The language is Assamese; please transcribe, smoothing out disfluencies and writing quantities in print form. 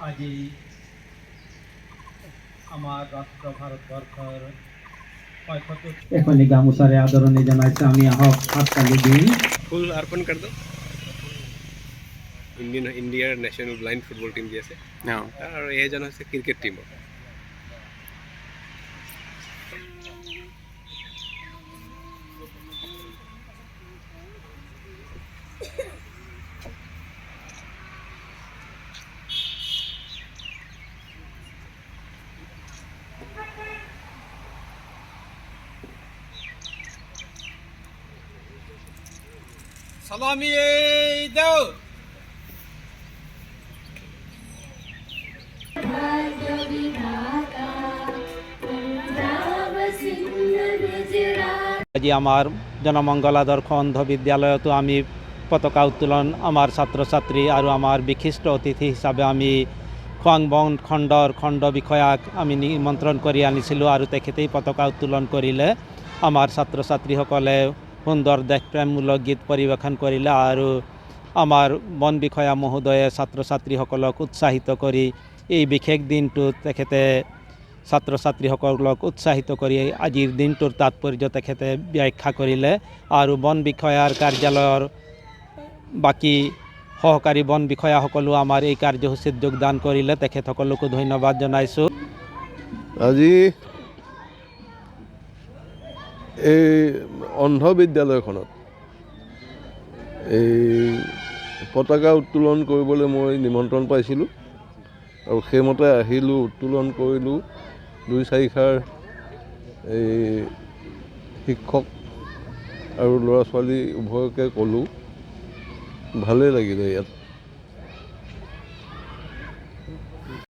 আজি আমাৰ ৰাষ্ট্ৰ ভাৰতবৰ্ষৰ ৭৫ এখনি গামোচাৰে আদৰণি জনাইছে। আমি আহক হাততালি দিম। ফুল अर्पण कर दो। ইণ্ডিয়াৰ নেশ্যনেল ব্লাইণ্ড ফুটবল টিম যি আছে আৰু এইজন হৈছে ক্ৰিকেট টিমৰ। সালামি দাও। আজি আমাৰ জনমংগল আদৰ্শ অন্ধ বিদ্যালয়তো আমি পতাকা উত্তোলন আমাৰ ছাত্ৰ ছাত্ৰী আৰু আমাৰ বিশিষ্ট অতিথি হিচাপে আমি খোৱাংবন খণ্ডৰ খণ্ড বিষয়াক আমি নিমন্ত্ৰণ কৰি আনিছিলোঁ আৰু তেখেতেই পতাকা উত্তোলন কৰিলে। আমাৰ ছাত্ৰ ছাত্ৰীসকলে সুন্দৰ দেশপ্ৰেমমূলক গীত পৰিৱেশন কৰিলে আৰু আমাৰ বন বিষয়া মহোদয়ে ছাত্ৰ ছাত্ৰীসকলক উৎসাহিত কৰি এই বিশেষ দিনটোত তেখেতে ছাত্ৰ ছাত্ৰীসকলক উৎসাহিত কৰি আজিৰ দিনটোৰ তাৎপৰ্য তেখেতে ব্যাখ্যা কৰিলে আৰু বন বিষয়াৰ কাৰ্যালয়ৰ বাকী সহকাৰী বন বিষয়াসকলো আমাৰ এই কাৰ্যসূচীত যোগদান কৰিলে। তেখেতসকলকো ধন্যবাদ জনাইছোঁ। আজি এই অন্ধ বিদ্যালয়খনত এই পতাকা উত্তোলন কৰিবলৈ মই নিমন্ত্ৰণ পাইছিলোঁ আৰু সেইমতে আহিলোঁ, উত্তোলন কৰিলোঁ। ২-৪ খাৰ এই শিক্ষক আৰু ল'ৰা ছোৱালী উভয়কে ক'লোঁ। ভালেই লাগিলে ইয়াত